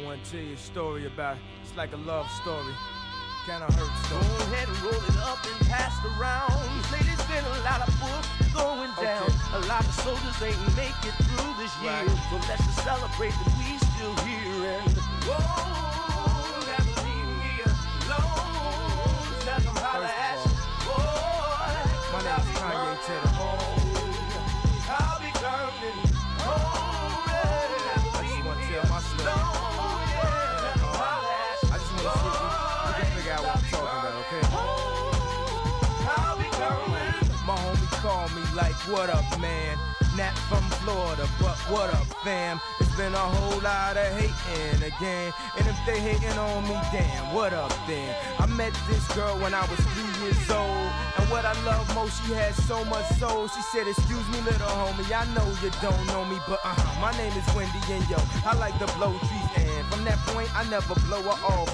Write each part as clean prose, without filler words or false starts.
I want to tell you a story about, it's like a love story, kind of hurt story. Go ahead and roll it up and pass it around. Lately's been a lot of books going down. A lot of soldiers ain't make it through this year. So let's just celebrate that we still here. And whoa, never leave me alone. Tell them how to ask. My name is Kanye Taylor. I'll be coming home. I just want to tell my story. I just want to see if we can figure out what I'm talking about, okay? I'll be coming. My homie called me like, what up, man? Not from Florida, but what up, fam? It's been a whole lot of hating again. And if they hating on me, damn, what up then? I met this girl when I was 3 years old. And what I love most, she had so much soul. She said, excuse me, little homie, I know you don't know me, but my name is Wendy, and yo, I like to blow trees. And from that point, I never blow her off.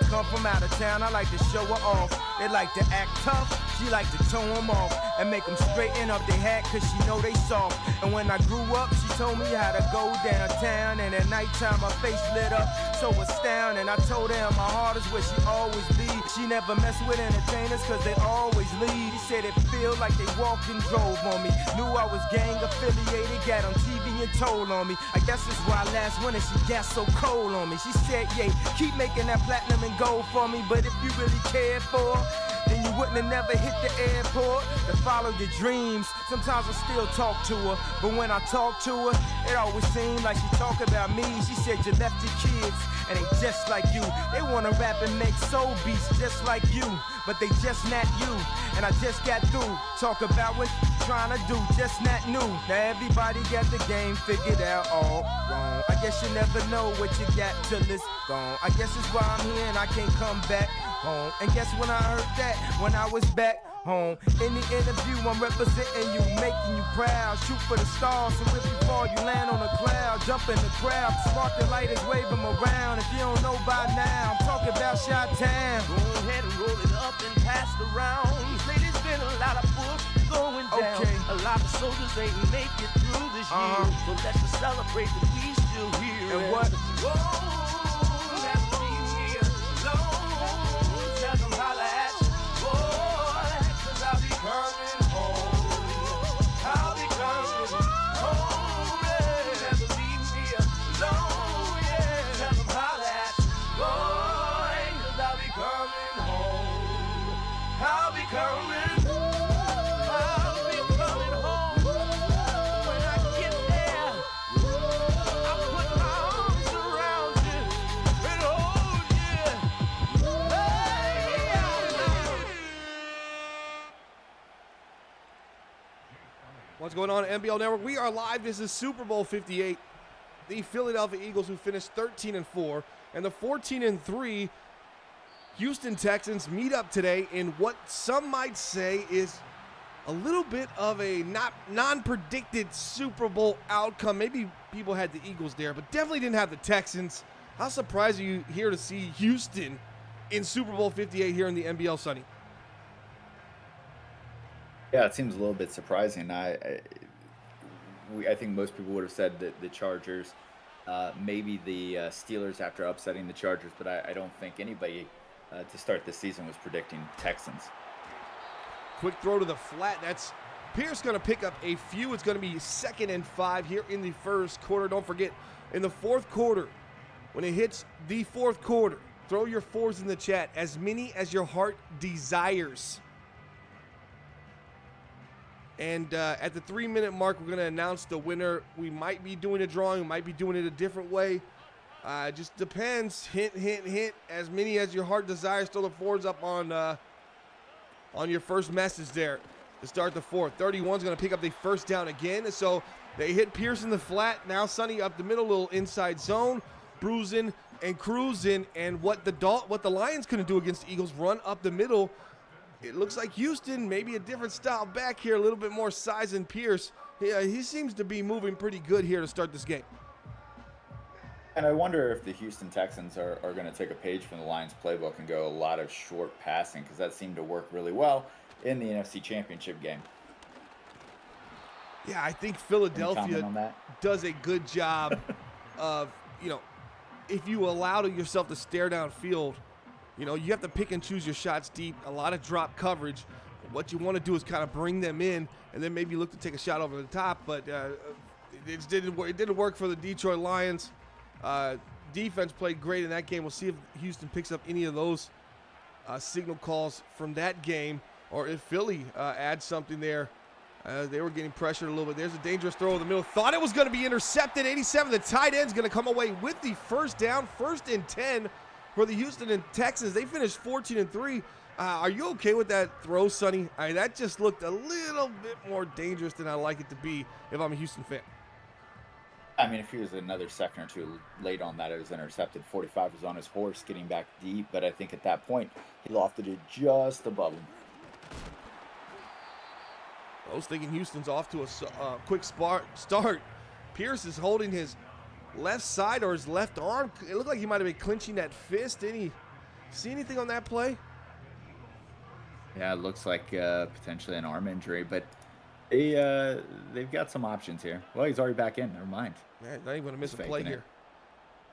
Come from out of town, I like to show her off. They like to act tough, she like to tone them off and make them straighten up their hat, cause she know they soft. And when I grew up, she told me how to go downtown, and at nighttime her face lit up so astounding. I told her my heart is where she always be. She never mess with entertainers cause they always lead. She said it feel like they walked and drove on me. Knew I was gang affiliated, got on TV and told on me. I guess that's why last winter she got so cold on me. She said, yeah, keep making that platinum and gold for me, but if you really cared for her, then you wouldn't have never hit the airport to follow your dreams. Sometimes I still talk to her, but when I talk to her, it always seems like she talk about me. She said you left your kids and they just like you. They wanna rap and make soul beats just like you, but they just not you. And I just got through talk about what trying to do, just not new. Now everybody got the game figured out all wrong. I guess you never know what you got till it's gone. I guess it's why I'm here and I can't come back home. And guess when I heard that, when I was back home. In the interview I'm representing you, making you proud. Shoot for the stars, so if you fall you land on a cloud. Jump in the crowd, spark the lighters, wave them around. If you don't know by now, I'm talking about Chi-Town. Go ahead and roll it up and pass it around. Lately's been a lot of books going down. A lot of soldiers ain't make it through this year. So let's just celebrate that we still here. And what? Whoa, never leave me alone. Tell them holla at you, boy, cause I'll be coming home. I'll be coming home. Never leave me alone. Yeah, tell them holla at you, boy, cause I'll be coming home. I'll be coming. I'll be coming home. When I get there, I'll put my arms around you and hold you. Hey, What's going on at MBL Network? We are live. This is Super Bowl 58. The Philadelphia Eagles, who finished 13-4, and the 14-3 Houston Texans meet up today in what some might say is a little bit of a non-predicted Super Bowl outcome. Maybe people had the Eagles there, but definitely didn't have the Texans. How surprised are you here to see Houston in Super Bowl 58 here in the MBL, Sonny? Yeah, it seems a little bit surprising. I think most people would have said that the Chargers, maybe the Steelers after upsetting the Chargers, but I don't think anybody to start the season was predicting Texans. Quick throw to the flat. That's Pierce going to pick up a few. It's going to be 2nd and 5 here in the first quarter. Don't forget, in the fourth quarter, when it hits the fourth quarter, throw your fours in the chat, as many as your heart desires. And at the 3-minute mark, we're going to announce the winner. We might be doing a drawing. We might be doing it a different way. Just depends. Hint, hint, hint. As many as your heart desires. Throw the fours up on your first message there to start the fourth. 31's going to pick up the first down again. So they hit Pierce in the flat. Now Sonny up the middle, little inside zone, bruising and cruising. And what the Lions couldn't do against the Eagles, run up the middle. It looks like Houston, maybe a different style back here, a little bit more size than Pierce. He seems to be moving pretty good here to start this game. And I wonder if the Houston Texans are going to take a page from the Lions playbook and go a lot of short passing, because that seemed to work really well in the NFC Championship game. Yeah, I think Philadelphia does a good job of, if you allow yourself to stare downfield, you know, you have to pick and choose your shots deep, a lot of drop coverage. What you want to do is kind of bring them in and then maybe look to take a shot over the top, but it didn't work for the Detroit Lions. Defense played great in that game. We'll see if Houston picks up any of those signal calls from that game, or if Philly adds something there. They were getting pressured a little bit. There's a dangerous throw in the middle. Thought it was going to be intercepted. 87, the tight end's going to come away with the first down. 1st and 10 for the Houston and Texans. They finished 14-3. Are you okay with that throw, Sonny? That just looked a little bit more dangerous than I like it to be if I'm a Houston fan. I mean, if he was another second or two late on that, it was intercepted. 45 was on his horse getting back deep, but I think at that point, he lofted it just above him. I was thinking Houston's off to a quick start. Pierce is holding his left side or his left arm. It looked like he might have been clinching that fist. Didn't he see anything on that play? Yeah, it looks like potentially an arm injury, but they've got some options here. Well, he's already back in. Never mind. Man, not even going to miss a play here.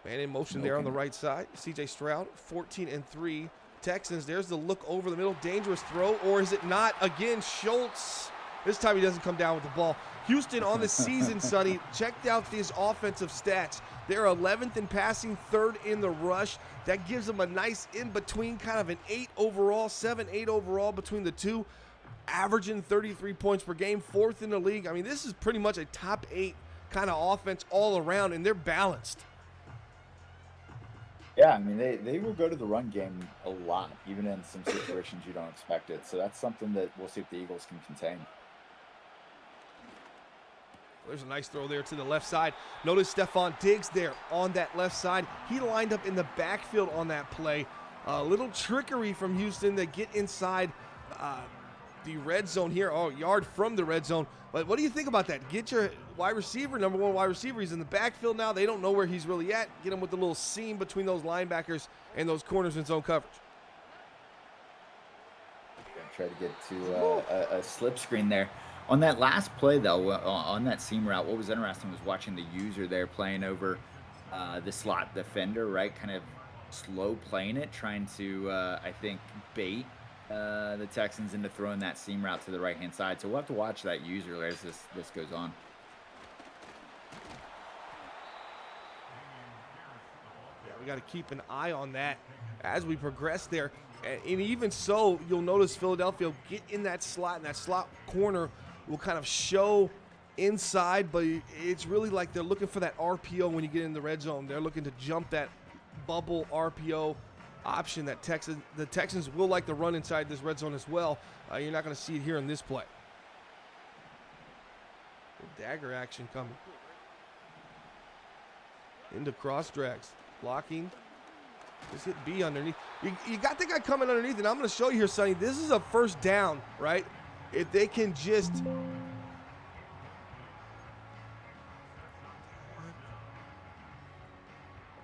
Man in motion there on the right side. C.J. Stroud, 14-3. Texans, there's the look over the middle. Dangerous throw, or is it not? Again, Schultz. This time he doesn't come down with the ball. Houston on the season, Sonny, checked out these offensive stats. They're 11th in passing, 3rd in the rush. That gives them a nice in-between, kind of an 8 overall, 7-8 overall between the two, averaging 33 points per game, 4th in the league. I mean, this is pretty much a top 8 kind of offense all around, and they're balanced. Yeah, I mean, they will go to the run game a lot, even in some situations you don't expect it. So that's something that we'll see if the Eagles can contain. There's a nice throw there to the left side. Notice Stephon Diggs there on that left side. He lined up in the backfield on that play. A little trickery from Houston to get inside the red zone here, a yard from the red zone. But what do you think about that? Get your wide receiver, number 1 wide receiver. He's in the backfield now. They don't know where he's really at. Get him with the little seam between those linebackers and those corners in zone coverage. Try to get to a slip screen there. On that last play, though, on that seam route, what was interesting was watching the user there playing over the slot defender, right? Kind of slow playing it, trying to, I think, bait the Texans into throwing that seam route to the right-hand side. So we'll have to watch that user as this goes on. Yeah, we got to keep an eye on that as we progress there. And even so, you'll notice Philadelphia will get in that slot, and that slot corner will kind of show inside, but it's really like they're looking for that RPO when you get in the red zone. They're looking to jump that bubble RPO option that the Texans will like to run inside this red zone as well. You're not going to see it here in this play. Dagger action coming. Into cross drags. Blocking. Just hit B underneath. You got the guy coming underneath, and I'm going to show you here, Sonny. This is a first down, right? If they can just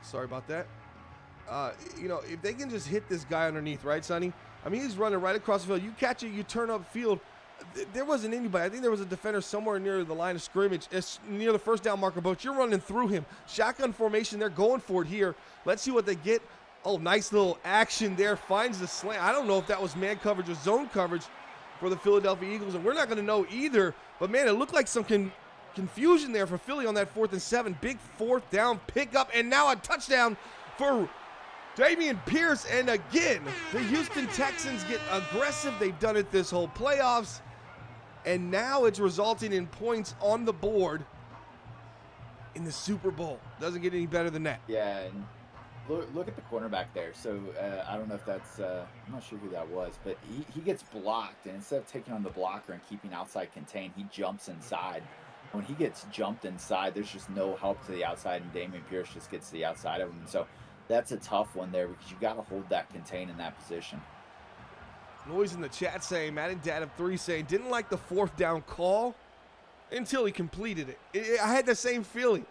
sorry about that. If they can just hit this guy underneath, right, Sonny? I mean, he's running right across the field. You catch it, you turn up field. There wasn't anybody. I think there was a defender somewhere near the line of scrimmage. It's near the first down marker, but you're running through him. Shotgun formation, they're going for it here. Let's see what they get. Oh, nice little action there. Finds the slant. I don't know if that was man coverage or zone coverage for the Philadelphia Eagles, and we're not going to know either. But, man, it looked like some confusion there for Philly on that 4th and 7. Big 4th down pickup, and now a touchdown for Dameon Pierce. And, again, the Houston Texans get aggressive. They've done it this whole playoffs, and now it's resulting in points on the board in the Super Bowl. Doesn't get any better than that. Yeah, and look at the cornerback there. So I don't know if that's I'm not sure who that was, but he gets blocked, and instead of taking on the blocker and keeping outside contained, he jumps inside. When he gets jumped inside, there's just no help to the outside, and Dameon Pierce just gets to the outside of him. So that's a tough one there because you got to hold that contain in that position. Noise in the chat saying, Madden Dad of 3 saying, didn't like the 4th down call until he completed it. I had the same feeling.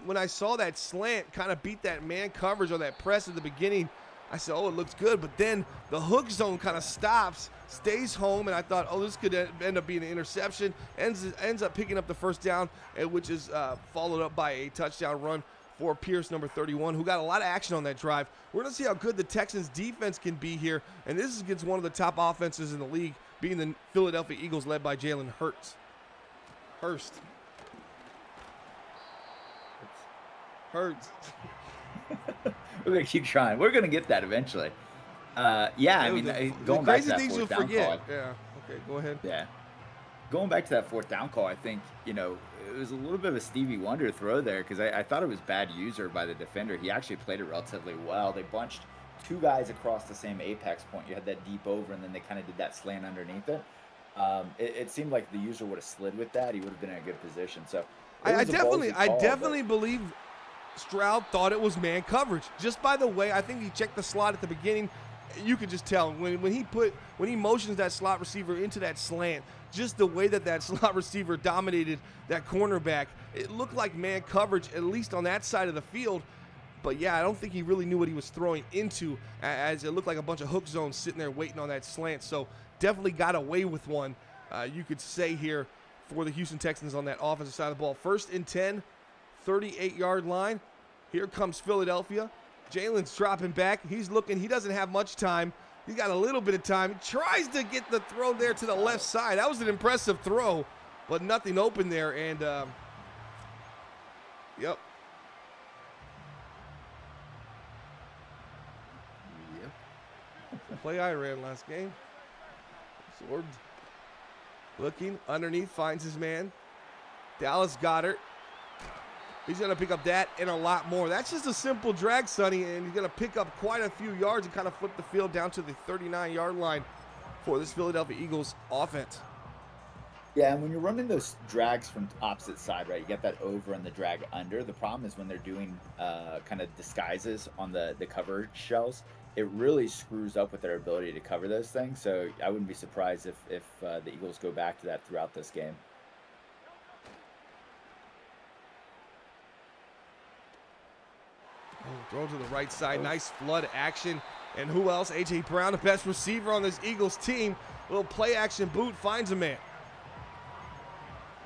When I saw that slant kind of beat that man coverage or that press at the beginning. I said, oh, it looks good. But then the hook zone kind of stops, stays home, and I thought, oh, this could end up being an interception. Ends up picking up the first down, which is followed up by a touchdown run for Pierce, number 31, who got a lot of action on that drive. We're going to see how good the Texans defense can be here, and this is against one of the top offenses in the league, being the Philadelphia Eagles led by Jalen Hurst. We're going to keep trying. We're going to get that eventually. Yeah, I mean, going back to that fourth down call. Yeah, okay, go ahead. Yeah. Going back to that fourth down call, I think, it was a little bit of a Stevie Wonder throw there because I thought it was bad user by the defender. He actually played it relatively well. They bunched two guys across the same apex point. You had that deep over, and then they kind of did that slant underneath it. It seemed like the user would have slid with that. He would have been in a good position. So I definitely believe Stroud thought it was man coverage. Just by the way, I think he checked the slot at the beginning. You could just tell when he motions that slot receiver into that slant, just the way that slot receiver dominated that cornerback, it looked like man coverage, at least on that side of the field. But yeah, I don't think he really knew what he was throwing into, as it looked like a bunch of hook zones sitting there waiting on that slant. So definitely got away with one, you could say here, for the Houston Texans on that offensive side of the ball. 1st and 10, 38-yard line. Here comes Philadelphia. Jalen's dropping back. He's looking. He doesn't have much time. He's got a little bit of time. He tries to get the throw there to the left side. That was an impressive throw, but nothing open there. And, yep. Play I ran last game. Sword looking underneath, finds his man. Dallas Goedert. He's going to pick up that and a lot more. That's just a simple drag, Sonny, and he's going to pick up quite a few yards and kind of flip the field down to the 39-yard line for this Philadelphia Eagles offense. Yeah, and when you're running those drags from opposite side, right, you get that over and the drag under. The problem is when they're doing kind of disguises on the cover shells, it really screws up with their ability to cover those things. So I wouldn't be surprised if the Eagles go back to that throughout this game. Throw to the right side. Nice flood action. And who else? A.J. Brown, the best receiver on this Eagles team. Little play action boot, finds a man.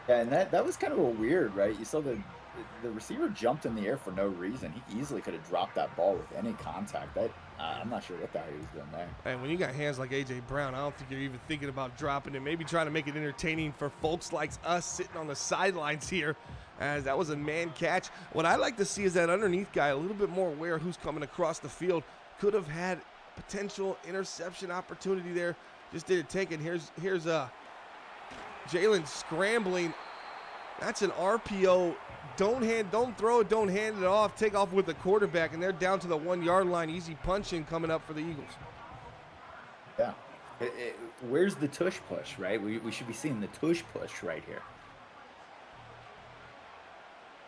Yeah, and that was kind of a weird, right? You saw the receiver jumped in the air for no reason. He easily could have dropped that ball with any contact. I'm not sure what the hell he was doing there. And when you got hands like A.J. Brown, I don't think you're even thinking about dropping it. Maybe trying to make it entertaining for folks like us sitting on the sidelines here, as that was a man catch. What I like to see is that underneath guy a little bit more aware of who's coming across the field. Could have had potential interception opportunity there. Just didn't take it. Here's Jalen scrambling. That's an RPO. Don't throw it, don't hand it off. Take off with the quarterback, and they're down to the 1-yard line. Easy punching coming up for the Eagles. Yeah. Where's the tush push, right? We should be seeing the tush push right here.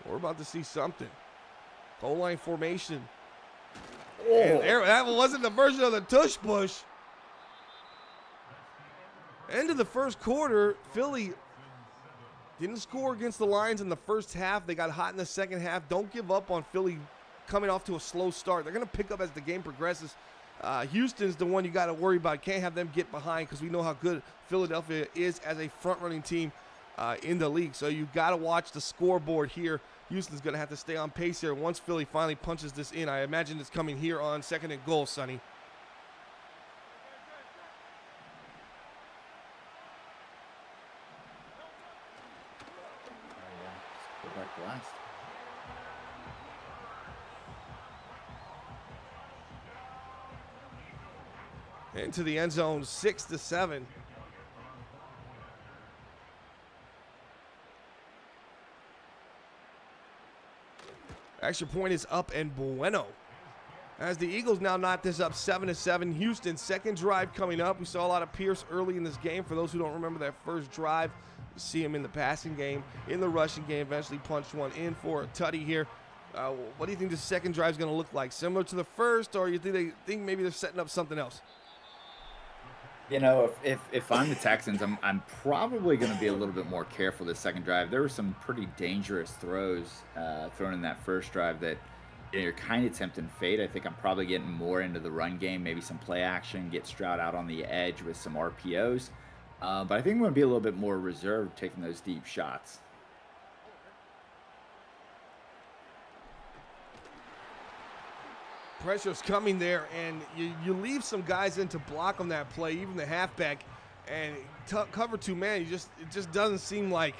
We're about to see something. Goal line formation. Oh. And that wasn't the version of the tush push. End of the first quarter, Philly didn't score against the Lions in the first half. They got hot in the second half. Don't give up on Philly coming off to a slow start. They're going to pick up as the game progresses. Houston's the one you got to worry about. Can't have them get behind because we know how good Philadelphia is as a front-running team in the league. So you got to watch the scoreboard here. Houston's going to have to stay on pace here. Once Philly finally punches this in, I imagine it's coming here on 2nd and goal, Sonny. Last. Into the end zone, 6-7. Extra point is up and bueno. As the Eagles now knot this up 7-7. Houston, second drive coming up. We saw a lot of Pierce early in this game. For those who don't remember that first drive, you see him in the passing game, in the rushing game, eventually punched one in for a tutty here. What do you think the second drive is going to look like? Similar to the first, or you think they think maybe they're setting up something else? You know, if I'm the Texans, I'm probably going to be a little bit more careful this second drive. There were some pretty dangerous throws thrown in that first drive that you're kind of tempting fate. I think I'm probably getting more into the run game, maybe some play action, get Stroud out on the edge with some RPOs. But I think I'm going to be a little bit more reserved taking those deep shots. Pressure's coming there, and you leave some guys in to block on that play, even the halfback, and cover 2 man. It just doesn't seem like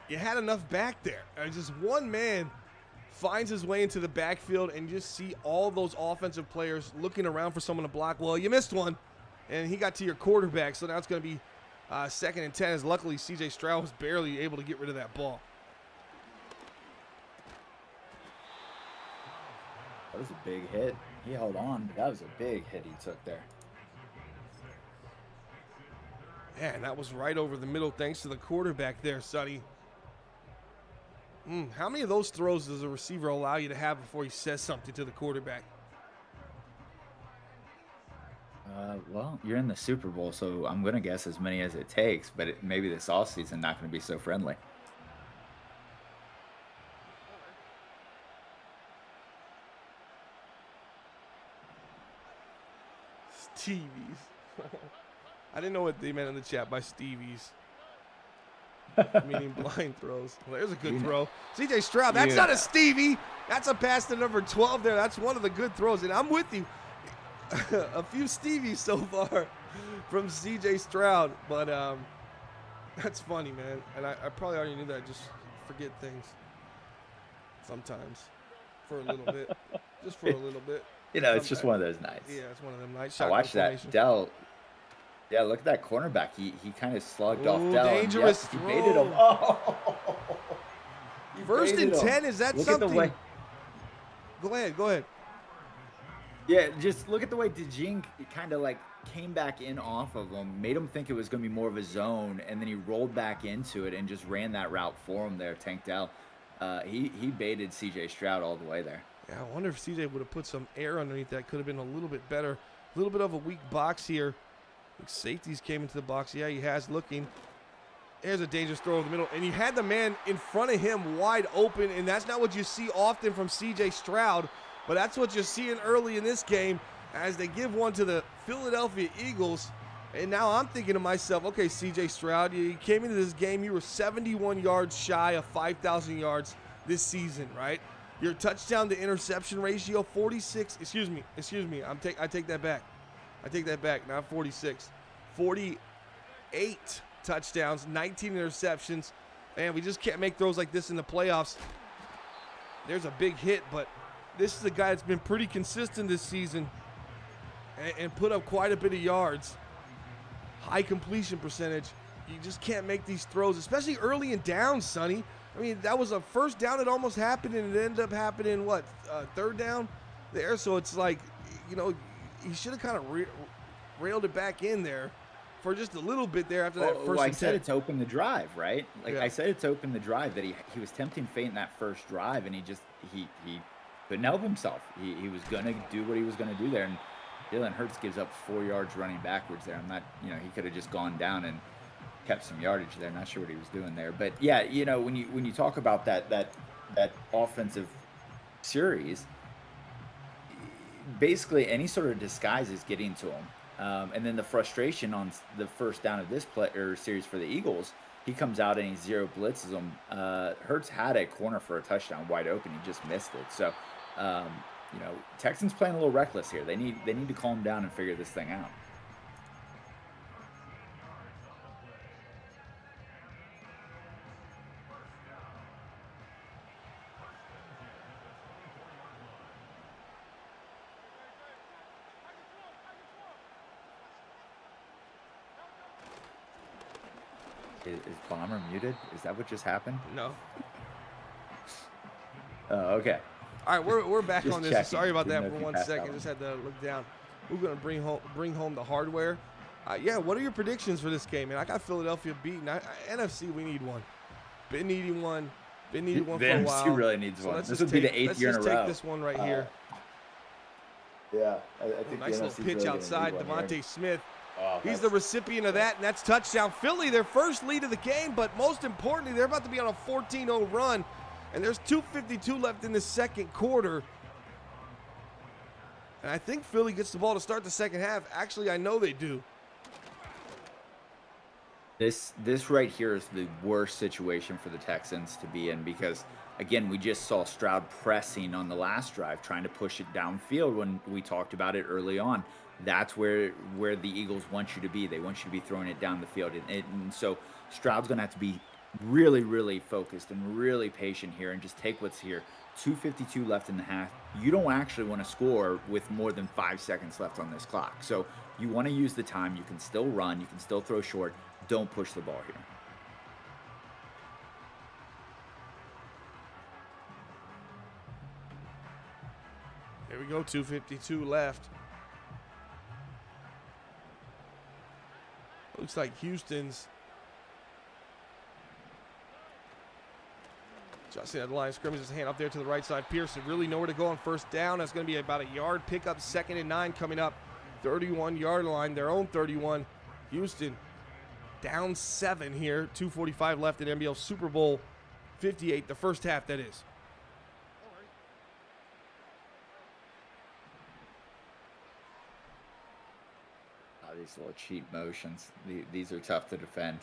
you had enough back there. Just one man finds his way into the backfield, and you just see all those offensive players looking around for someone to block. Well, you missed one, and he got to your quarterback, so now it's going to be 2nd and 10, as luckily C.J. Stroud was barely able to get rid of that ball. That was a big hit. He held on, but that was a big hit he took there. Man, that was right over the middle thanks to the quarterback there, Sonny. How many of those throws does a receiver allow you to have before he says something to the quarterback? Well, you're in the Super Bowl, so I'm going to guess as many as it takes, but maybe this offseason not going to be so friendly. Stevie's. I didn't know what they meant in the chat by Stevie's. Meaning blind throws. Well, there's a good throw. C.J. Stroud, that's not a Stevie. That's a pass to number 12 there. That's one of the good throws, and I'm with you. A few Stevies so far from C.J. Stroud, but that's funny, man. And I probably already knew that. I just forget things sometimes for a little bit. Just for a little bit. You know, it's just one of those nights. Yeah, it's one of them nights. I watched that. Dell. Yeah, look at that cornerback. He kind of slugged off Dell. Dangerous he throw. baited him. Oh. First and 10, is that look something? At the way, Go ahead. Yeah, just look at the way DeJean kind of like came back in off of him, made him think it was going to be more of a zone, and then he rolled back into it and just ran that route for him there, Tank Dell. He baited C.J. Stroud all the way there. Yeah, I wonder if C.J. would have put some air underneath that. Could have been a little bit better. A little bit of a weak box here. Safeties came into the box. Yeah, he has looking. There's a dangerous throw over the middle. And he had the man in front of him wide open, and that's not what you see often from C.J. Stroud, but that's what you're seeing early in this game as they give one to the Philadelphia Eagles. And now I'm thinking to myself, okay, C.J. Stroud, you came into this game, you were 71 yards shy of 5,000 yards this season, right? Your touchdown to interception ratio, 46. Excuse me. I take that back. Not 46. 48 touchdowns, 19 interceptions. Man, we just can't make throws like this in the playoffs. There's a big hit, but this is a guy that's been pretty consistent this season and put up quite a bit of yards. High completion percentage. You just can't make these throws, especially early and down, Sonny. I mean, that was a first down that almost happened, and it ended up happening, third down there? So it's like, you know, he should have kind of railed it back in there for just a little bit there after that first. Well, I said it to open the drive, right? Like, yeah. I said it to open the drive that he was tempting fate in that first drive, and he couldn't help himself. He was going to do what he was going to do there, and Jalen Hurts gives up 4 yards running backwards there. He could have just gone down and kept some yardage there. Not sure what he was doing there, but yeah, you know, when you talk about that offensive series, basically any sort of disguise is getting to him, and then the frustration on the first down of this series for the Eagles, he comes out and he zero blitzes him. Hurts had a corner for a touchdown wide open, he just missed it. So, you know, Texans playing a little reckless here. They need to calm down and figure this thing out. Is Bomber muted? Is that what just happened? No. Oh, okay. All right, we're back Just on this. checking. Sorry about Didn't that know for if you 1 passed second. that Just had to look down. We're going to bring home the hardware. Yeah, what are your predictions for this game, man? I got Philadelphia beaten. NFC, we need one. Been needing one. For a while. The NFC really needs one. This would be the 8th year in a row. Let's just take this one right here. Yeah, I think Nice the little NFC's pitch really outside, gonna need one here. Devontae Smith. Oh, He's the recipient of that, and that's touchdown. Philly, their first lead of the game, but most importantly, they're about to be on a 14-0 run, and there's 2:52 left in the second quarter. And I think Philly gets the ball to start the second half. Actually, I know they do. This right here is the worst situation for the Texans to be in because again, we just saw Stroud pressing on the last drive, trying to push it downfield when we talked about it early on. That's where the Eagles want you to be. They want you to be throwing it down the field. And so Stroud's gonna have to be really, really focused and really patient here and just take what's here. 2:52 left in the half. You don't actually want to score with more than 5 seconds left on this clock. So you want to use the time. You can still run. You can still throw short. Don't push the ball here. Here we go, 2:52 left. Looks like Houston's adjusting at the line of scrimmage. His hand up there to the right side. Pearson really nowhere to go on first down. That's going to be about a yard pickup. 2nd and 9 coming up. 31-yard line, their own 31. Houston down 7 here. 2:45 left in MBL Super Bowl 58. The first half, that is. These little cheat motions. These are tough to defend.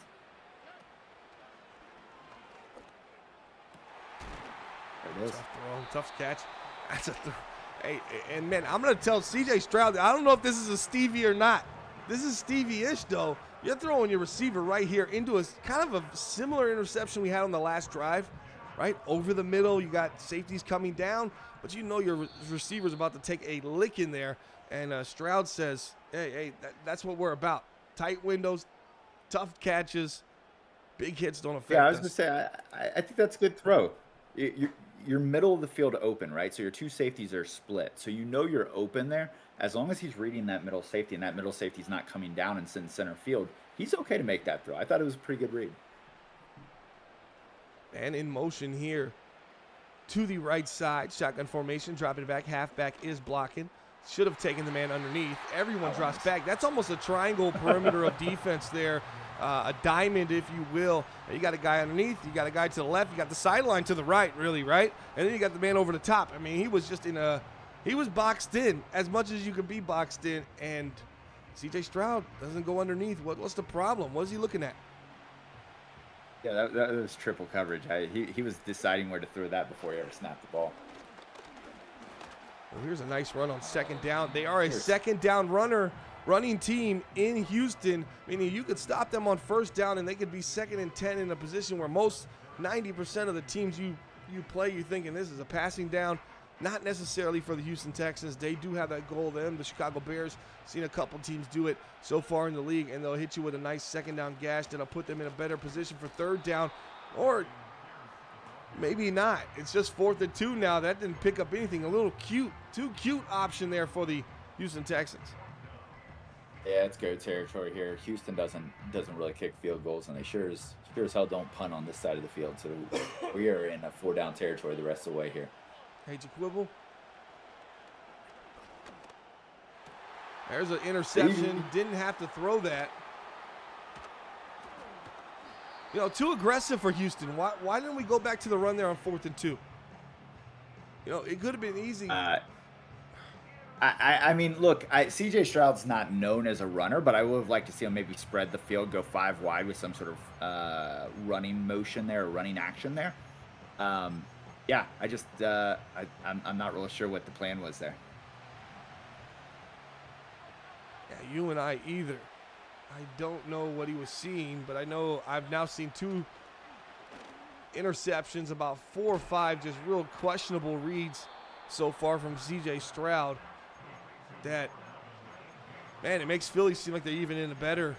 There it is. Tough throw, tough catch. That's a throw. Hey, and man, I'm going to tell CJ Stroud, I don't know if this is a Stevie or not. This is Stevie-ish, though. You're throwing your receiver right here into a kind of a similar interception we had on the last drive, right? Over the middle, you got safeties coming down, but you know your receiver's about to take a lick in there. And Stroud says, hey, that's what we're about. Tight windows, tough catches, big hits don't affect us. Yeah, I was going to say, I think that's a good throw. You're middle of the field open, right? So your two safeties are split. So you know you're open there. As long as he's reading that middle safety and that middle safety's not coming down and in center field, he's okay to make that throw. I thought it was a pretty good read. And in motion here to the right side. Shotgun formation, dropping back. Halfback is blocking. Should have taken the man underneath. Everyone drops back. That's almost a triangle perimeter of defense there. A diamond, if you will. You got a guy underneath. You got a guy to the left. You got the sideline to the right, really, right? And then you got the man over the top. I mean, he was just he was boxed in as much as you could be boxed in. And CJ Stroud doesn't go underneath. What's the problem? What is he looking at? Yeah, that was triple coverage. He was deciding where to throw that before he ever snapped the ball. Well, here's a nice run on 2nd down. They are a 2nd down running team in Houston, meaning you could stop them on 1st down and they could be 2nd and 10 in a position where most 90% of the teams you play, you're thinking this is a passing down. Not necessarily for the Houston Texans. They do have that goal them. The Chicago Bears, seen a couple teams do it so far in the league, and they'll hit you with a nice 2nd down gash that'll put them in a better position for 3rd down, or maybe not. It's just 4th and 2 now. That didn't pick up anything. A little too cute option there for the Houston Texans. Yeah, it's go territory here. Houston doesn't really kick field goals, and they sure as hell don't punt on this side of the field. So we are in a 4-down territory the rest of the way here. Hate to quibble. There's an interception. Didn't have to throw that. You know, too aggressive for Houston. Why didn't we go back to the run there on 4th and 2? You know, it could have been easy. I mean, look, CJ Stroud's not known as a runner, but I would have liked to see him maybe spread the field, go 5 wide with some sort of running motion there, or running action there. Yeah, I'm not really sure what the plan was there. Yeah, you and I either. I don't know what he was seeing, but I know I've now seen 2 interceptions, about 4 or 5 just real questionable reads so far from CJ Stroud. That, man, it makes Philly seem like they're even in a better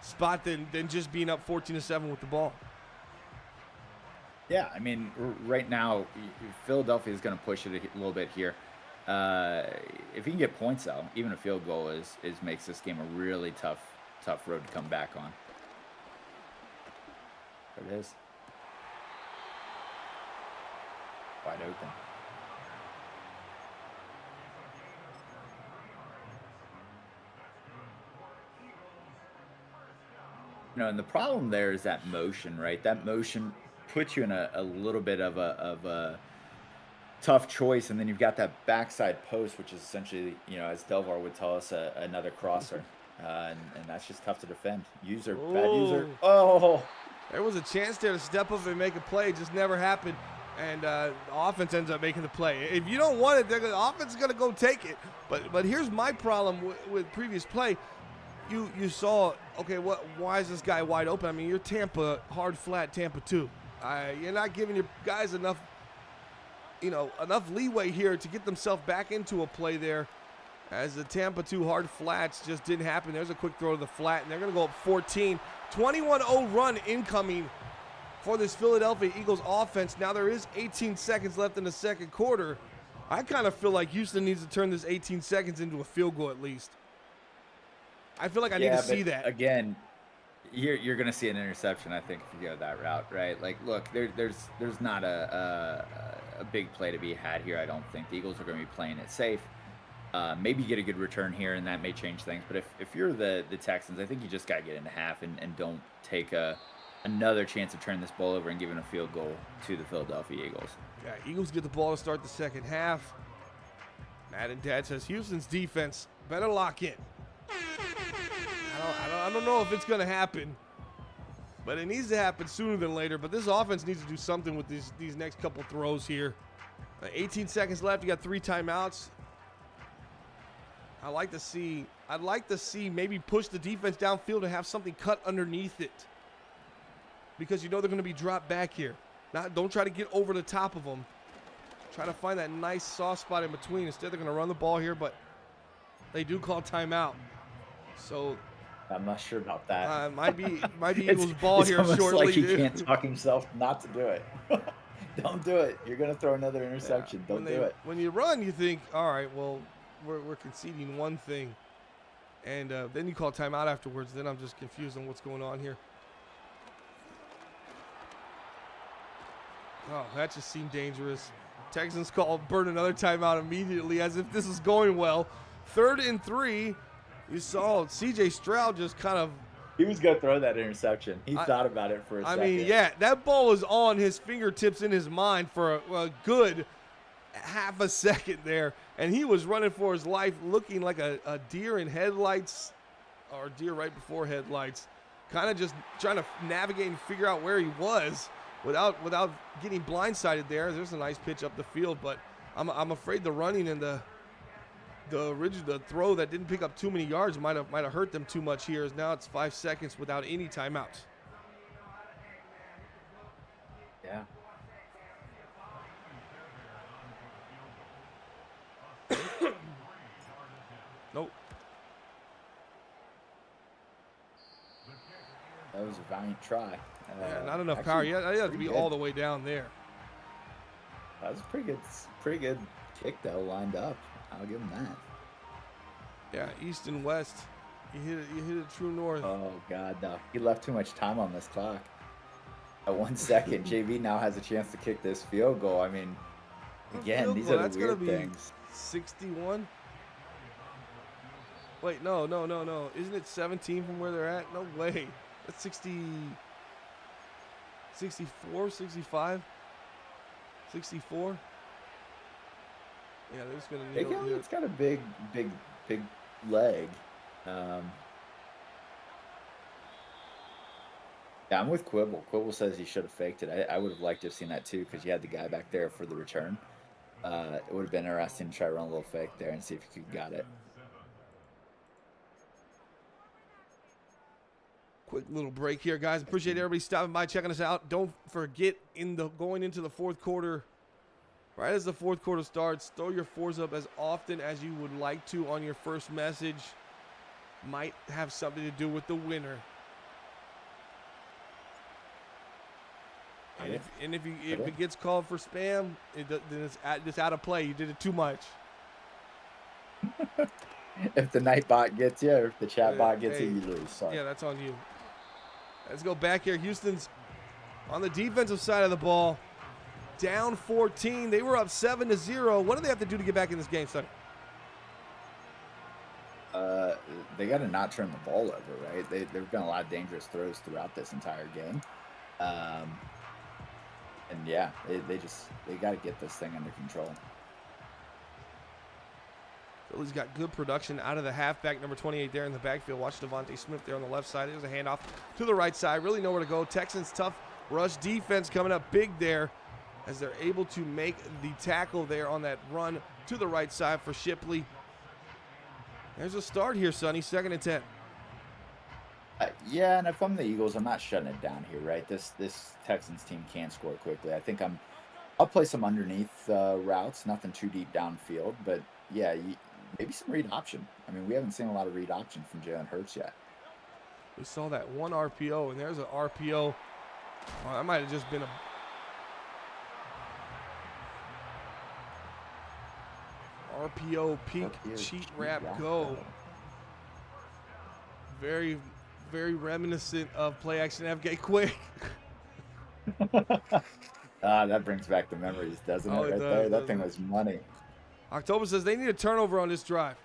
spot than just being up 14-7 with the ball. Yeah, I mean, right now, Philadelphia is going to push it a little bit here. If he can get points, though, even a field goal makes this game a really tough road to come back on. There it is. Wide open. You know, and the problem there is that motion, right? That motion puts you in a little bit of a tough choice, and then you've got that backside post, which is essentially, as Delvar would tell us, another crosser, and that's just tough to defend. Bad user. Oh, there was a chance there to step up and make a play, it just never happened, and the offense ends up making the play. If you don't want it, the offense is going to go take it. But here's my problem with previous play. You saw, okay, why is this guy wide open? I mean, you're Tampa, hard flat Tampa 2. You're not giving your guys enough leeway here to get themselves back into a play there, as the Tampa 2 hard flats just didn't happen. There's a quick throw to the flat, and they're going to go up 14. 21-0 run incoming for this Philadelphia Eagles offense. Now there is 18 seconds left in the second quarter. I kind of feel like Houston needs to turn this 18 seconds into a field goal at least. I feel like I need to see that. Again, you're going to see an interception, I think, if you go that route, right? Like, look, there's not a big play to be had here, I don't think. The Eagles are going to be playing it safe. Maybe get a good return here, and that may change things. But if you're the Texans, I think you just got to get into half and don't take another chance of turning this ball over and giving a field goal to the Philadelphia Eagles. Yeah, Eagles get the ball to start the second half. Matt and Dad says Houston's defense better lock in. I don't know if it's going to happen, but it needs to happen sooner than later. But this offense needs to do something with these next couple throws here. 18 seconds left. You got 3 timeouts. I'd like to see maybe push the defense downfield and have something cut underneath it, because they're going to be dropped back here. Don't try to get over the top of them. Try to find that nice soft spot in between. Instead, they're going to run the ball here, but they do call timeout. So I'm not sure about that. Might be Eagles ball here shortly. It's like he can't talk himself not to do it. Don't do it. You're going to throw another interception. Don't do it. When you run, you think, all right, well, we're conceding one thing. And then you call timeout afterwards. Then I'm just confused on what's going on here. Oh, that just seemed dangerous. Texans burn another timeout immediately, as if this is going well. 3rd and 3. You saw C.J. Stroud just kind of... He was going to throw that interception. He thought about it for a second. I mean, yeah, that ball was on his fingertips in his mind for a good half a second there. And he was running for his life, looking like a deer in headlights, or deer right before headlights. Kind of just trying to navigate and figure out where he was without getting blindsided there. There's a nice pitch up the field, but I'm afraid the running and the throw that didn't pick up too many yards might have hurt them too much here. As now it's 5 seconds without any timeouts. Yeah. Nope. That was a valiant try. Yeah, not enough power. You have to be all the way down there. That was a pretty good kick though, lined up. I'll give him that. Yeah, east and west. You hit it true north. Oh God, no! He left too much time on this clock. At 1 second, JV now has a chance to kick this field goal. I mean, again, these are the weird things. 61. Wait, no. Isn't it 17 from where they're at? No way. That's 60. 64, 65, 64. Yeah, they're just gonna need. It's got a big leg. Yeah, I'm with Quibble. Quibble says he should have faked it. I would have liked to have seen that too, because you had the guy back there for the return. It would have been interesting to try to run a little fake there and see if you could got it. Quick little break here, guys. Appreciate everybody stopping by, checking us out. Don't forget, going into the fourth quarter, right as the fourth quarter starts, throw your fours up as often as you would like to on your first message. Might have something to do with the winner. And if it gets called for spam, then it's out of play. You did it too much. If the night bot gets you, or if the chat bot gets you, you lose. Sorry. Yeah, that's on you. Let's go back here. Houston's on the defensive side of the ball, down 14. They were up 7-0. What do they have to do to get back in this game, Sonny? They got to not turn the ball over, right? There've been a lot of dangerous throws throughout this entire game. And yeah, they got to get this thing under control. Philly's got good production out of the halfback, number 28 there in the backfield. Watch Devontae Smith there on the left side. There's a handoff to the right side. Really nowhere to go. Texans tough rush defense coming up big there as they're able to make the tackle there on that run to the right side for Shipley. There's a start here, Sonny. 2nd and 10. Yeah, and if I'm the Eagles, I'm not shutting it down here, right? This Texans team can score quickly. I think I'll play some underneath routes, nothing too deep downfield, but yeah, maybe some read option. I mean, we haven't seen a lot of read option from Jalen Hurts yet. We saw that one RPO, and there's an RPO. Oh, that might have just been a RPO peak cheat wrap go. Very, very reminiscent of play action FK quick. That brings back the memories, doesn't it? Oh, it Right does, there, that doesn't thing it? was money. October says they need a turnover on this drive.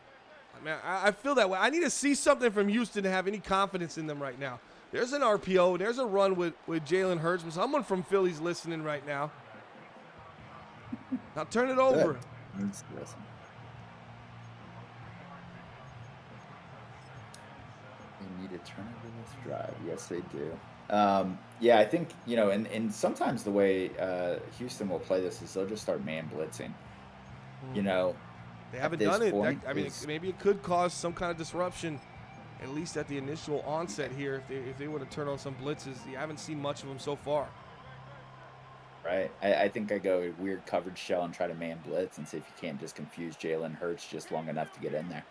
Man, I feel that way. I need to see something from Houston to have any confidence in them right now. There's an RPO. There's a run with Jalen Hurts. Someone from Philly's listening right now. Now turn it over. Good. Listen. They need a turnover in this drive. Yes, they do. Yeah, I think, and sometimes the way Houston will play this is they'll just start man blitzing. They haven't done it. Maybe it could cause some kind of disruption, at least at the initial onset here. If they were to turn on some blitzes, you haven't seen much of them so far. Right. I think I go a weird coverage shell and try to man blitz and see if you can't just confuse Jalen Hurts just long enough to get in there.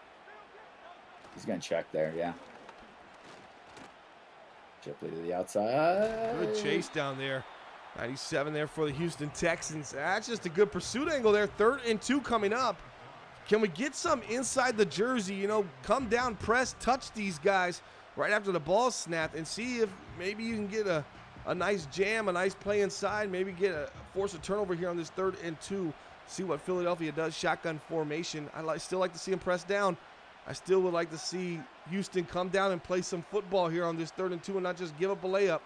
He's going to check there, yeah. Shipley to the outside. Good chase down there. 97 there for the Houston Texans. That's just a good pursuit angle there. 3rd and 2 coming up. Can we get some inside the jersey, come down, press, touch these guys right after the ball snapped and see if maybe you can get a nice jam, a nice play inside, maybe force a turnover here on this 3rd and 2. See what Philadelphia does. Shotgun formation. Still like to see them press down. I still would like to see Houston come down and play some football here on this 3rd and 2 and not just give up a layup.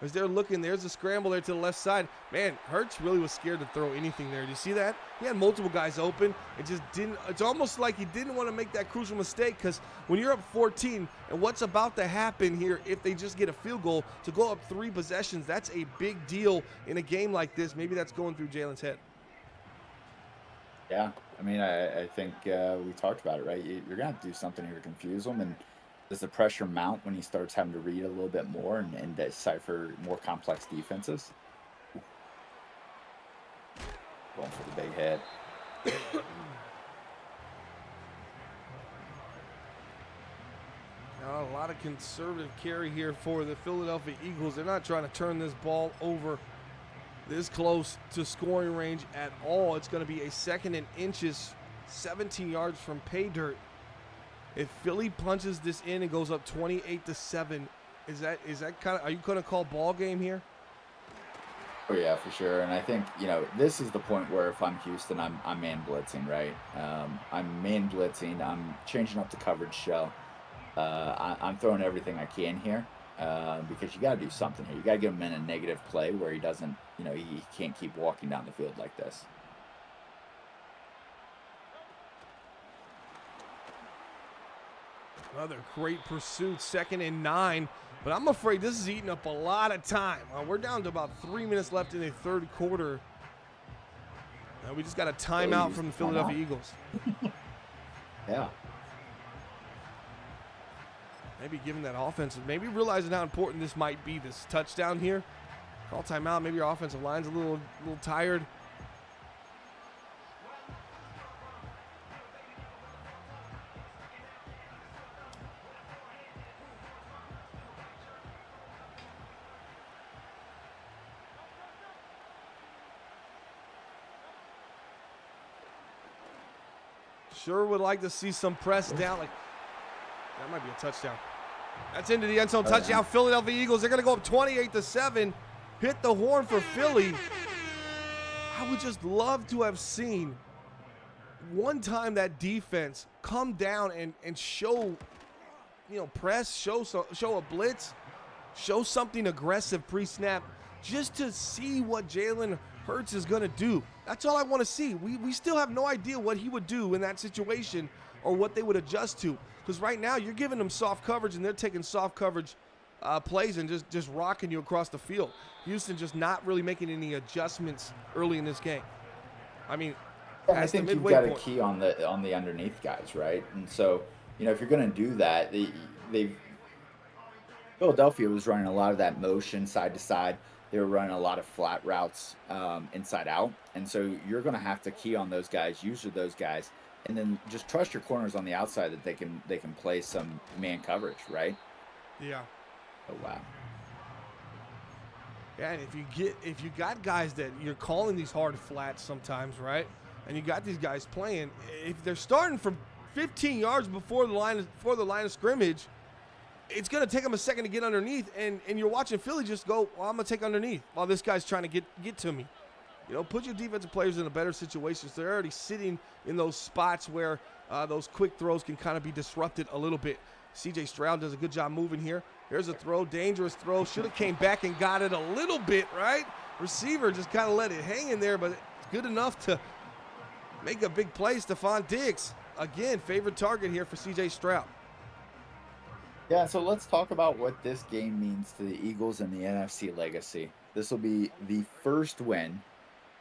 As they're looking, there's a scramble there to the left side. Man, Hurts really was scared to throw anything there. Do you see that? He had multiple guys open. It just didn't. It's almost like he didn't want to make that crucial mistake because when you're up 14 and what's about to happen here if they just get a field goal to go up 3 possessions, that's a big deal in a game like this. Maybe that's going through Jalen's head. Yeah, I mean, I think we talked about it, right? You're going to have to do something here to confuse him. And does the pressure mount when he starts having to read a little bit more and decipher more complex defenses? Going for the big hit. Now, a lot of conservative carry here for the Philadelphia Eagles. They're not trying to turn this ball over this close to scoring range at all. It's going to be a 2nd and inches, 17 yards from pay dirt. If Philly punches this in and goes up 28-7, is that kind of, are you going to call ball game here? Oh yeah, for sure. And I think this is the point where if I'm Houston, I'm man blitzing, right? I'm man blitzing. I'm changing up the coverage shell. I'm throwing everything I can here because you got to do something here. You got to get him in a negative play where he doesn't, he can't keep walking down the field like this. Another great pursuit, 2nd and 9. But I'm afraid this is eating up a lot of time. We're down to about 3 minutes left in the 3rd quarter. We just got a timeout from the Philadelphia Eagles. Yeah. Maybe giving that offensive, maybe realizing how important this might be, this touchdown here. Call timeout. Maybe your offensive line's a little tired. Sure would like to see some press down. Like that might be a touchdown. That's into the end zone touchdown. Philadelphia Eagles, they're going to go up 28-7. Hit the horn for Philly. I would just love to have seen one time that defense come down and show, press, show a blitz, show something aggressive pre-snap. just to see what Jalen Hurts is going to do. That's all I want to see. We still have no idea what he would do in that situation or what they would adjust to. Because right now you're giving them soft coverage and they're taking soft coverage plays and just rocking you across the field. Houston just not really making any adjustments early in this game. I mean, I think you've got a key on the underneath guys, right? And so, if you're going to do that, Philadelphia was running a lot of that motion side to side. They were running a lot of flat routes inside out, and so you're going to have to key on those guys, usually those guys, and then just trust your corners on the outside that they can play some man coverage, right? Yeah. Oh wow. Yeah, and if you got guys that you're calling these hard flats sometimes, right? And you got these guys playing, if they're starting from 15 yards before the line of scrimmage, it's going to take them a second to get underneath, and you're watching Philly just go, well, I'm going to take underneath while this guy's trying to get to me. Put your defensive players in a better situation. So they're already sitting in those spots where those quick throws can kind of be disrupted a little bit. C.J. Stroud does a good job moving here. Here's a throw, dangerous throw. Should have came back and got it a little bit, right? Receiver just kind of let it hang in there, but it's good enough to make a big play. Stephon Diggs, again, favorite target here for C.J. Stroud. Yeah, so let's talk about what this game means to the Eagles and the NFC legacy. This will be the first win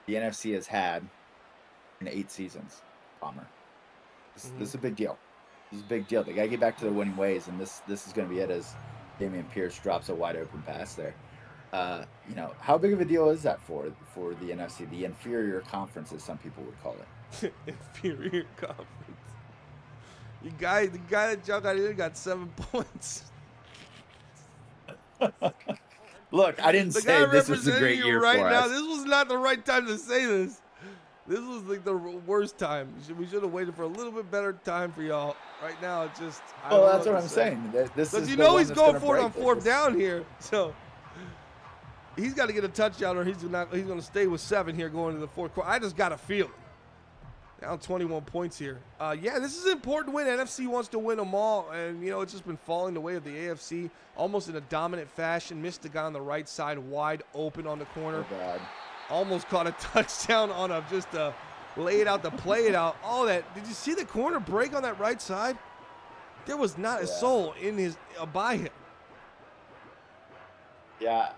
the NFC has had in 8 seasons, Palmer. This is a big deal. This is a big deal. They got to get back to their winning ways, and this is going to be it as Dameon Pierce drops a wide open pass there. How big of a deal is that for the NFC, the inferior conference, as some people would call it? Inferior conference. The guy that y'all got in got 7 points. Look, I didn't say this was a great year right for now. us. This was not the right time to say this. This was like the worst time. We should have waited for a little bit better time for y'all. Right now, it's just. Well, that's what I'm saying. This is he's going for it on 4th down here, so he's got to get a touchdown, or he's going to stay with 7 here going to the 4th quarter. I just got a feeling. Down 21 points here. This is an important win. NFC wants to win them all, and it's just been falling the way of the AFC almost in a dominant fashion. Missed the guy on the right side wide open on the corner. Oh God. Almost caught a touchdown on just lay it out to play it out. All that. Did you see the corner break on that right side? There was not a soul in by him. Yeah.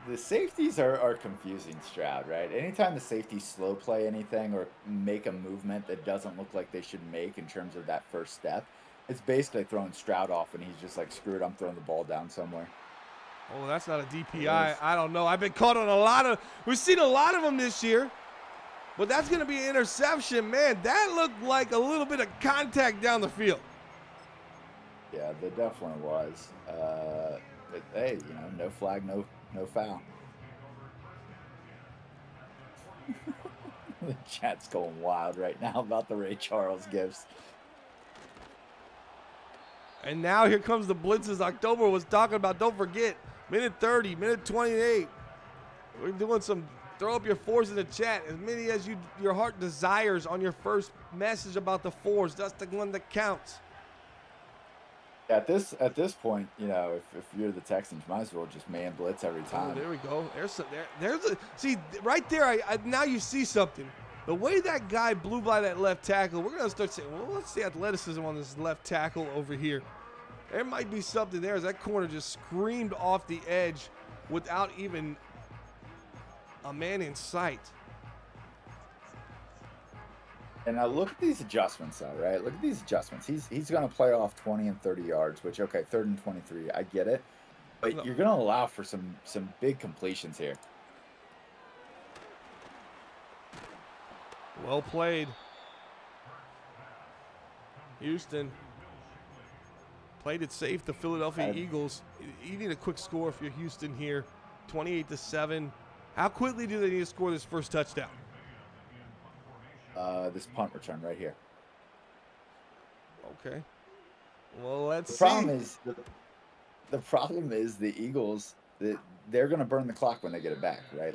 The safeties are confusing, Stroud, right? Anytime the safeties slow play anything or make a movement that doesn't look like they should make in terms of that first step, it's basically throwing Stroud off, and he's just like, screw it, I'm throwing the ball down somewhere. Oh, that's not a DPI. I don't know. I've been caught on we've seen a lot of them this year, but that's going to be an interception. Man, that looked like a little bit of contact down the field. Yeah, there definitely was. But hey, no flag, no foul. The chat's going wild right now about the Ray Charles gifts. And now here comes the blitzes October was talking about. Don't forget, minute 30, minute 28. We're doing some throw up your 4s in the chat. As many as your heart desires on your first message about the 4s. That's the one that counts. At this point, if you're the Texans, you might as well just man blitz every time. Oh, there we go. See right there. Now you see something. The way that guy blew by that left tackle, we're gonna start saying, well, what's the athleticism on this left tackle over here? There might be something there as that corner just screamed off the edge without even a man in sight. And now look at these adjustments, though, right? Look at these adjustments. He's going to play off 20 and 30 yards, which, okay, 3rd and 23. I get it. But you're going to allow for some big completions here. Well played. Houston played it safe. The Philadelphia Eagles. You need a quick score if you're Houston here. 28-7. How quickly do they need to score this first touchdown? This punt return right here. Okay. Well, let's see. The problem is the Eagles, they're going to burn the clock when they get it back, right?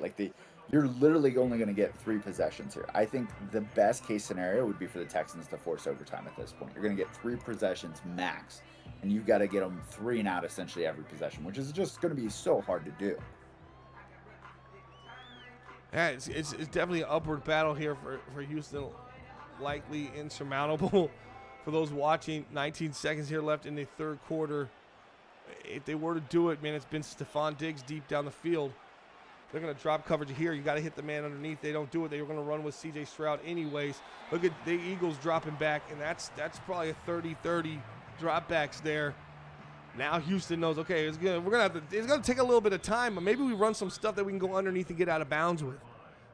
You're literally only going to get 3 possessions here. I think the best case scenario would be for the Texans to force overtime at this point. You're going to get 3 possessions max, and you've got to get them 3 and out essentially every possession, which is just going to be so hard to do. Yeah, it's definitely an upward battle here for Houston. Likely insurmountable for those watching. 19 seconds here left in the third quarter. If they were to do it, man, it's been Stephon Diggs deep down the field. They're going to drop coverage here. You got to hit the man underneath. They don't do it. They were going to run with C.J. Stroud anyways. Look at the Eagles dropping back, and that's probably a 30-30 dropbacks there. Now Houston knows, okay, it's gonna take a little bit of time, but maybe we run some stuff that we can go underneath and get out of bounds with.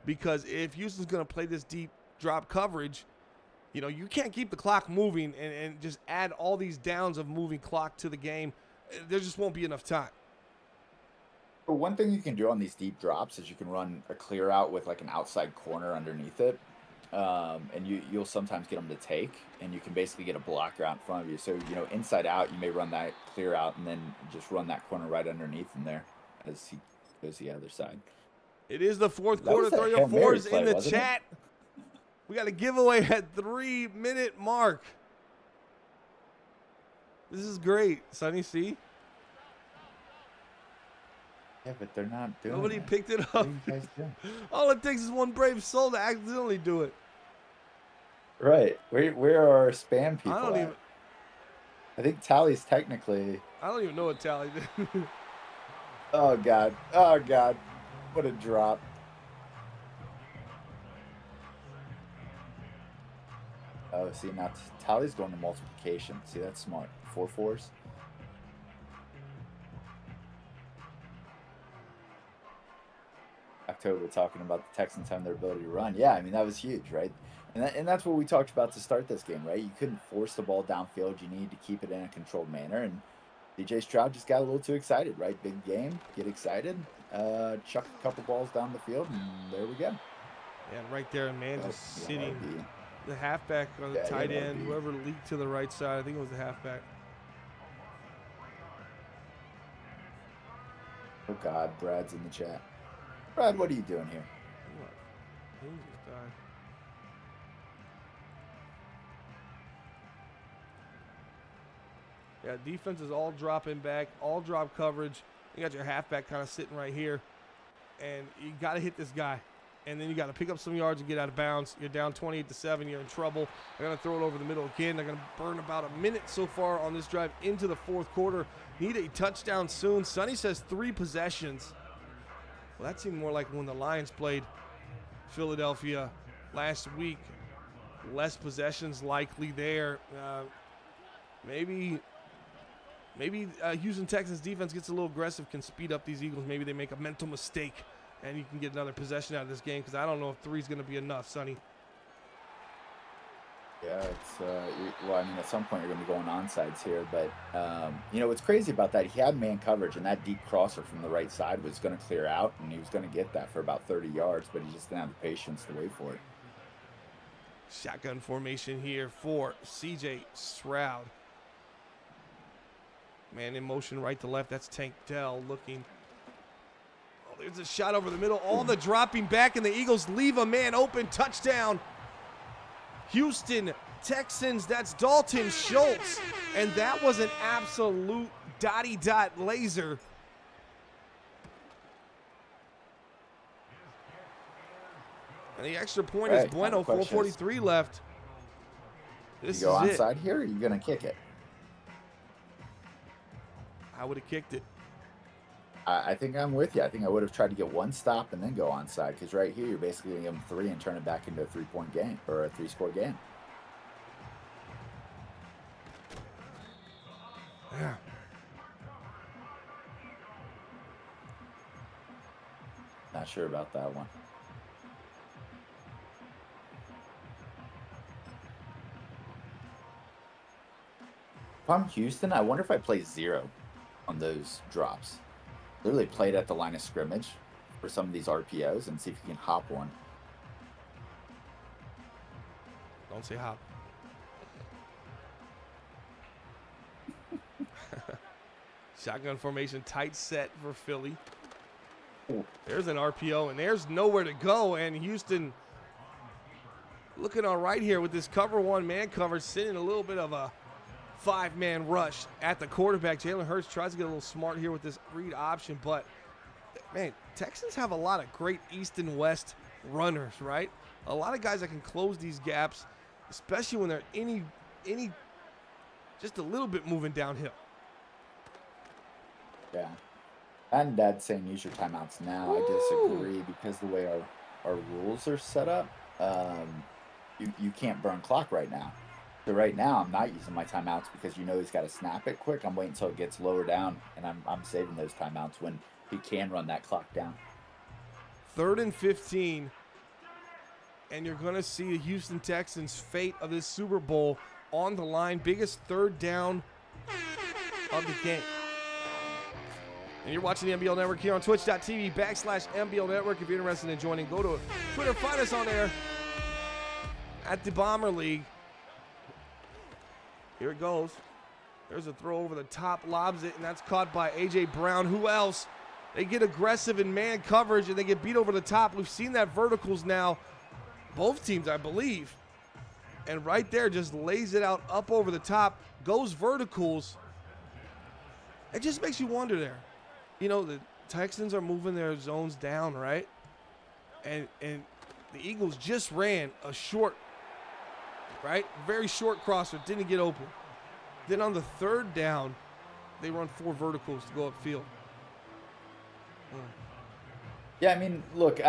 Because if Houston's going to play this deep drop coverage, you know, you can't keep the clock moving and just add all these downs of moving clock to the game. There just won't be enough time. But one thing you can do on these deep drops is you can run a clear out with like an outside corner underneath it. And you'll sometimes get them to take, and you can basically get a blocker out in front of you. So, you know, inside out, you may run that clear out and then just run that corner right underneath him there as he goes the other side. It is the fourth quarter. Throw your fours in the chat. We got a giveaway at 3-minute mark. This is great. Sonny, see? Yeah, but they're not doing Nobody it. picked it up. What are you guys doing? All it takes is one brave soul to accidentally do it. Right. Where are our spam people I don't at? even. I think Tally's technically... I don't even know what Tally did. Oh, God. Oh, God. What a drop. Oh, see, now Tally's going to multiplication. See, that's smart. 4 4s. October talking about the Texans having their ability to run. Yeah, I mean, that was huge, right? And that's what we talked about to start this game, right? You couldn't force the ball downfield. You need to keep it in a controlled manner. And DJ Stroud just got a little too excited, right? Big game, get excited, chuck a couple balls down the field, and there we go. Yeah, right there, man, Oh, just yeah, sitting. that'd be- The halfback or the Yeah, tight yeah, that'd end, be- whoever leaked to the right side. I think it was the halfback. Oh, God, Brad's in the chat. Brad, what are you doing here? What? He just died. Yeah, defense is all dropping back, all drop coverage. You got your halfback kind of sitting right here, and you got to hit this guy. And then you got to pick up some yards and get out of bounds. You're down 28-7. You're in trouble. They're going to throw it over the middle again. They're going to burn about a minute so far on this drive into the fourth quarter. Need a touchdown soon. Sonny says 3 possessions. Well, that seemed more like when the Lions played Philadelphia last week. Less possessions likely there. Maybe Houston Texans defense gets a little aggressive, can speed up these Eagles. Maybe they make a mental mistake, and you can get another possession out of this game, because I don't know if 3 is going to be enough, Sonny. Yeah, it's well, I mean, at some point you're going to be going onside here, but you know what's crazy about that? He had man coverage, and that deep crosser from the right side was going to clear out, and he was going to get that for about 30 yards, but he just didn't have the patience to wait for it. Shotgun formation here for C.J. Stroud. Man in motion right to left. That's Tank Dell looking. Oh, there's a shot over the middle. All the dropping back, and the Eagles leave a man open. Touchdown. Houston Texans. That's Dalton Schultz. And that was an absolute dotty-dot laser. And the extra point is Bueno. 4:43 left. This You go is it. onside here, or are you going to kick it? I would have kicked it. I think I'm with you. I think I would have tried to get one stop and then go onside, because right here you're basically going to give them 3 and turn it back into a 3-point game or a 3-score game. Yeah. Not sure about that one. If I'm Houston, I wonder if I play 0 on those drops. Literally play it at the line of scrimmage for some of these RPOs and see if you can hop one. Don't say hop. Shotgun formation, tight set for Philly. There's an RPO, and there's nowhere to go. And Houston looking all right here with this cover 1 man coverage, sitting a little bit of a 5-man rush at the quarterback. Jalen Hurts tries to get a little smart here with this read option, but man, Texans have a lot of great East and West runners, right? A lot of guys that can close these gaps, especially when they're any just a little bit moving downhill. Yeah. And Dad's saying use your timeouts now. I disagree because the way our rules are set up, you can't burn clock right now. So right now I'm not using my timeouts because he's got to snap it quick. I'm waiting until it gets lower down, and I'm saving those timeouts when he can run that clock down. 3rd and 15, and you're going to see the Houston Texans' fate of this Super Bowl on the line. Biggest third down of the game. And you're watching the MBL Network here on twitch.tv/MBL Network. If you're interested in joining, go to Twitter, find us on there at the Bomber League. Here it goes. There's a throw over the top, lobs it, and that's caught by A.J. Brown. Who else? They get aggressive in man coverage, and they get beat over the top. We've seen that verticals now, both teams, I believe. And right there just lays it out up over the top, goes verticals. It just makes you wonder there. The Texans are moving their zones down, right? And the Eagles just ran a short, right? Very short crosser, didn't get open. Then on the 3rd down, they run 4 verticals to go upfield. Yeah, I mean, look,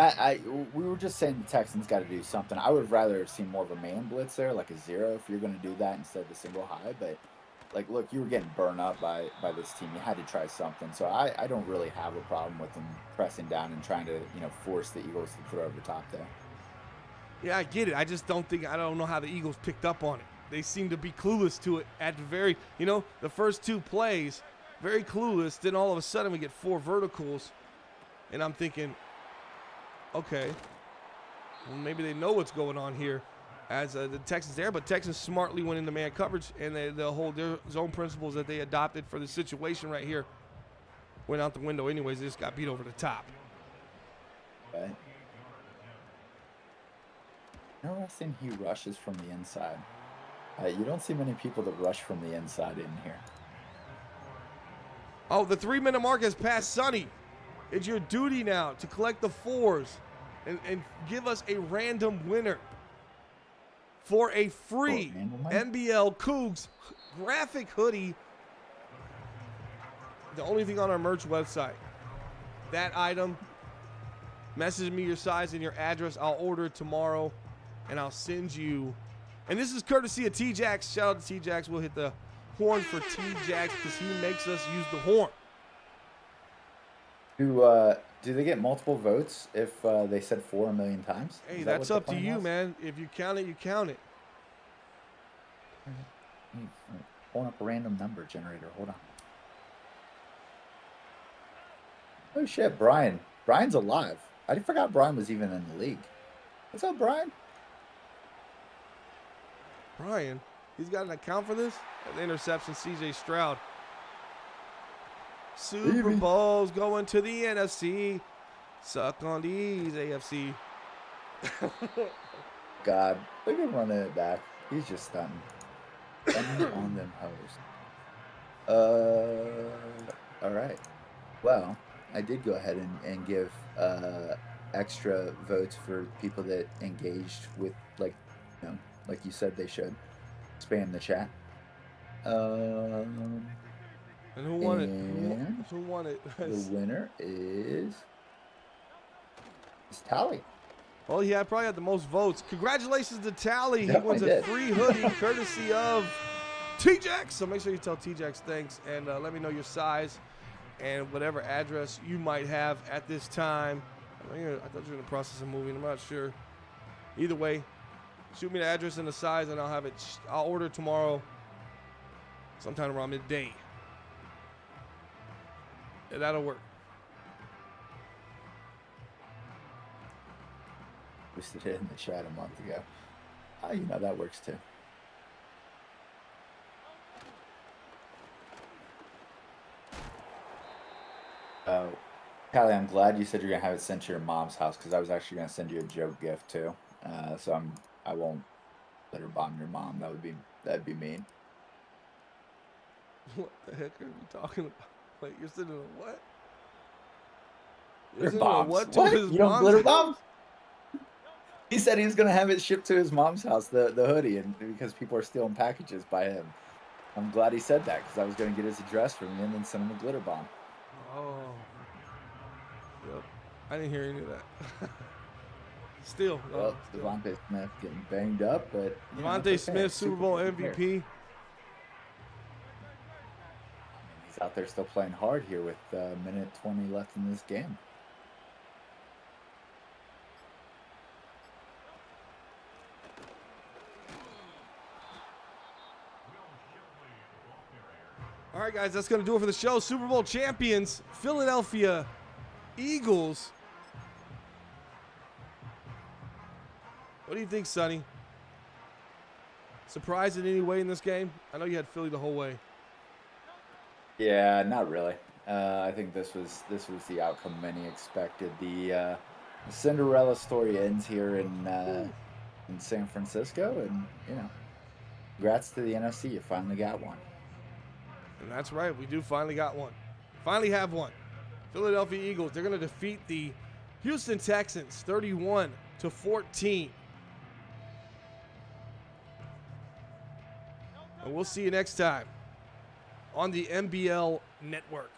we were just saying the Texans got to do something. I would rather have seen more of a man blitz there, like a zero, if you're going to do that instead of the single high. But, look, you were getting burned up by this team. You had to try something. So I don't really have a problem with them pressing down and trying to, force the Eagles to throw over the top there. Yeah, I get it. I just don't know how the Eagles picked up on it. They seem to be clueless to it at the very, the first 2 plays, very clueless. Then all of a sudden we get 4 verticals. And I'm thinking, okay, well, maybe they know what's going on here as the Texans there. But Texans smartly went into man coverage, and they'll hold their zone principles that they adopted for the situation right here went out the window anyways. They just got beat over the top. Right. Interesting, he rushes from the inside. You don't see many people that rush from the inside in here. Oh, the 3-minute mark has passed, Sonny. It's your duty now to collect the 4s and give us a random winner for a free MBL Cougs graphic hoodie. The only thing on our merch website. That item, message me your size and your address. I'll order it tomorrow, and I'll send you. And this is courtesy of T-Jax. Shout out to T-Jax. We'll hit the horn for T-Jax because he makes us use the horn. Do they get multiple votes if they said 4 a million times? Hey, that's up to you, man. If you count it, you count it. Pulling up a random number generator. Hold on. Oh, shit, Brian. Brian's alive. I forgot Brian was even in the league. What's up, Brian? Brian? He's got an account for this? The interception, C.J. Stroud. Super Bowl's going to the NFC. Suck on these, AFC. God, look at him running it back. He's just stunning. Stunning on them hoes. All right. Well, I did go ahead and give extra votes for people that engaged with, like you said they should. Spam the chat. And who won it? Who won it? The winner is Tally. Well, he probably had the most votes. Congratulations to Tally. He wins a free hoodie courtesy of T-Jax. So make sure you tell T-Jax thanks and let me know your size and whatever address you might have at this time. I thought you were in the process of moving. I'm not sure. Either way, shoot me the address and the size, and I'll have it. I'll order tomorrow sometime around midday. Yeah, that'll work. Posted it in the chat a month ago. That works too. Oh, Callie, I'm glad you said you're gonna have it sent to your mom's house because I was actually gonna send you a joke gift too. So I won't let her bomb your mom. That'd be mean. What the heck are you talking about? Wait, you're sending a what? Glitter Isn't it a bombs. what to What? his You don't mom's glitter house? bombs? He said he was gonna have it shipped to his mom's house, the hoodie, and because people are stealing packages by him. I'm glad he said that because I was gonna get his address from him and send him a glitter bomb. Oh. Yep. I didn't hear any of that. Still. Well, Devontae Smith getting banged up, but Devontae Smith, Super Bowl MVP. He's out there still playing hard here with a minute 20 left in this game. All right, guys, that's going to do it for the show. Super Bowl champions, Philadelphia Eagles. What do you think, Sonny? Surprised in any way in this game? I know you had Philly the whole way. Yeah, not really. I think this was the outcome many expected. The Cinderella story ends here in San Francisco, and congrats to the NFC. You finally got one. And that's right, we do finally got one. Finally have one. Philadelphia Eagles, they're going to defeat the Houston Texans 31-14. And we'll see you next time on the MBL Network.